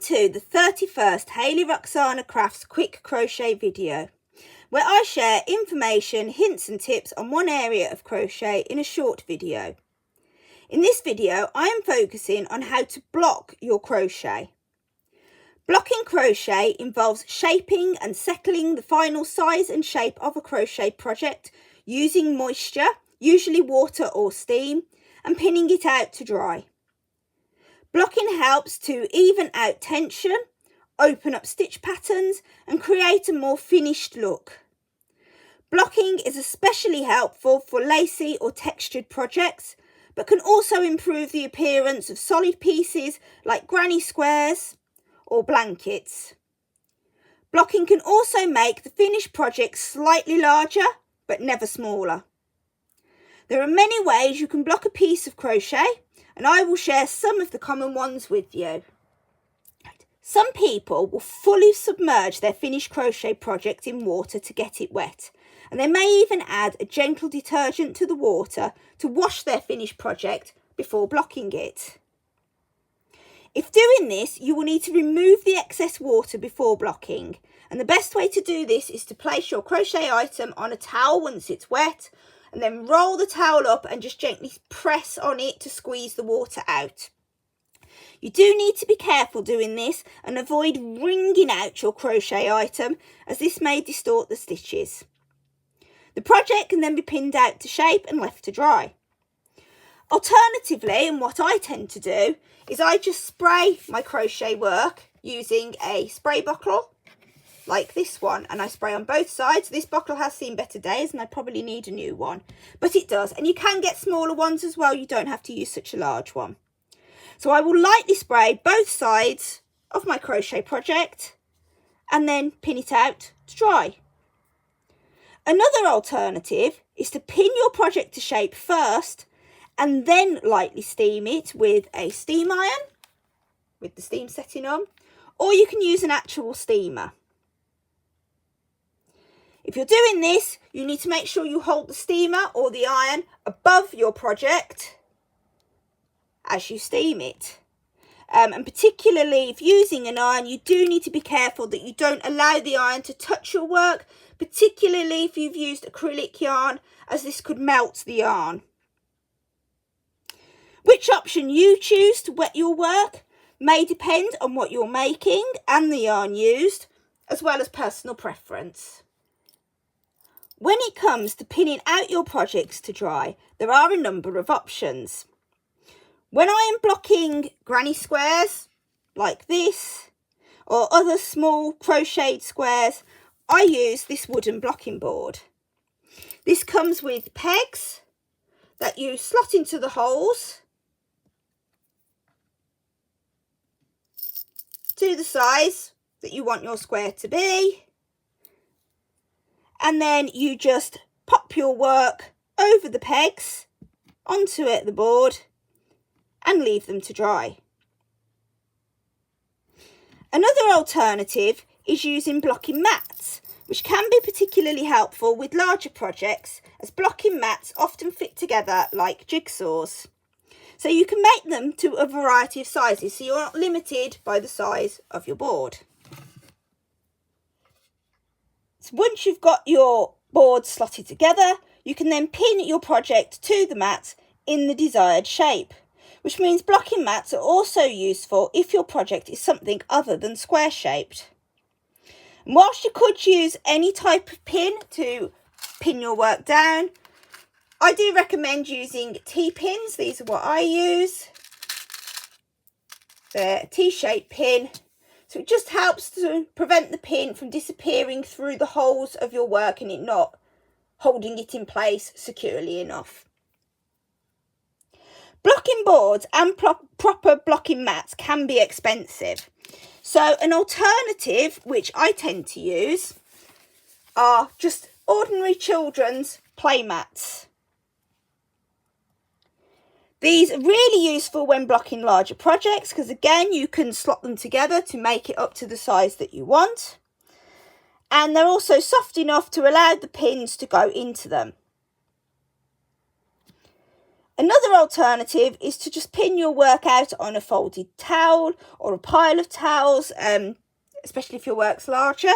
to the 31st Hayley-Roxanna Crafts quick crochet video, where I share information, hints and tips on one area of crochet in a short video. In this video, I am focusing on how to block your crochet. Blocking crochet involves shaping and settling the final size and shape of a crochet project using moisture, usually water or steam, and pinning it out to dry. Blocking helps to even out tension, open up stitch patterns, and create a more finished look. Blocking is especially helpful for lacy or textured projects, but can also improve the appearance of solid pieces like granny squares or blankets. Blocking can also make the finished project slightly larger, but never smaller. There are many ways you can block a piece of crochet, and I will share some of the common ones with you. Some people will fully submerge their finished crochet project in water to get it wet, and they may even add a gentle detergent to the water to wash their finished project before blocking it. If doing this, you will need to remove the excess water before blocking, and the best way to do this is to place your crochet item on a towel once it's wet, and then roll the towel up and just gently press on it to squeeze the water out. You do need to be careful doing this and avoid wringing out your crochet item, as this may distort the stitches. The project can then be pinned out to shape and left to dry. Alternatively, and what I tend to do, is I just spray my crochet work using a spray bottle like this one, and I spray on both sides. This bottle has seen better days and I probably need a new one, but it does, and you can get smaller ones as well. You don't have to use such a large one. So I will lightly spray both sides of my crochet project and then pin it out to dry. Another alternative is to pin your project to shape first and then lightly steam it with a steam iron with the steam setting on, or you can use an actual steamer. If you're doing this, you need to make sure you hold the steamer or the iron above your project as you steam it. And particularly if using an iron, you do need to be careful that you don't allow the iron to touch your work, particularly if you've used acrylic yarn, as this could melt the yarn. Which option you choose to wet your work may depend on what you're making and the yarn used, as well as personal preference. When it comes to pinning out your projects to dry, there are a number of options. When I am blocking granny squares like this, or other small crocheted squares, I use this wooden blocking board. This comes with pegs that you slot into the holes to the size that you want your square to be. And then you just pop your work over the pegs onto the board and leave them to dry. Another alternative is using blocking mats, which can be particularly helpful with larger projects, as blocking mats often fit together like jigsaws. So you can make them to a variety of sizes, so you're not limited by the size of your board. So once you've got your board slotted together, you can then pin your project to the mat in the desired shape, which means blocking mats are also useful if your project is something other than square shaped. And whilst you could use any type of pin to pin your work down, I do recommend using T-pins. These are what I use. They're a T-shaped pin. So it just helps to prevent the pin from disappearing through the holes of your work and it not holding it in place securely enough. Blocking boards and proper blocking mats can be expensive. So an alternative, which I tend to use, are just ordinary children's play mats. These are really useful when blocking larger projects because, again, you can slot them together to make it up to the size that you want. And they're also soft enough to allow the pins to go into them. Another alternative is to just pin your work out on a folded towel or a pile of towels, especially if your work's larger.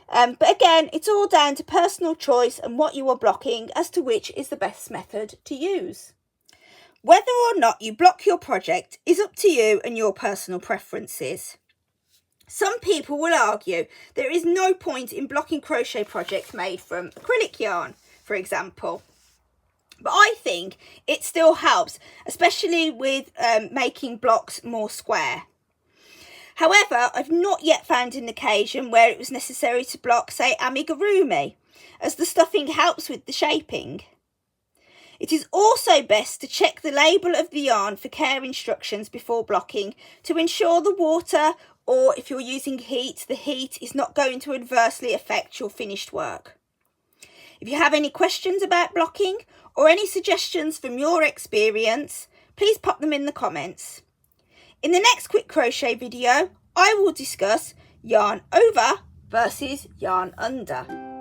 But again, it's all down to personal choice and what you are blocking as to which is the best method to use. Whether or not you block your project is up to you and your personal preferences. Some people will argue there is no point in blocking crochet projects made from acrylic yarn, for example. But I think it still helps, especially with making blocks more square. However, I've not yet found an occasion where it was necessary to block, say, amigurumi, as the stuffing helps with the shaping. It is also best to check the label of the yarn for care instructions before blocking to ensure the water, or if you're using heat, the heat is not going to adversely affect your finished work. If you have any questions about blocking or any suggestions from your experience, please pop them in the comments. In the next quick crochet video, I will discuss yarn over versus yarn under.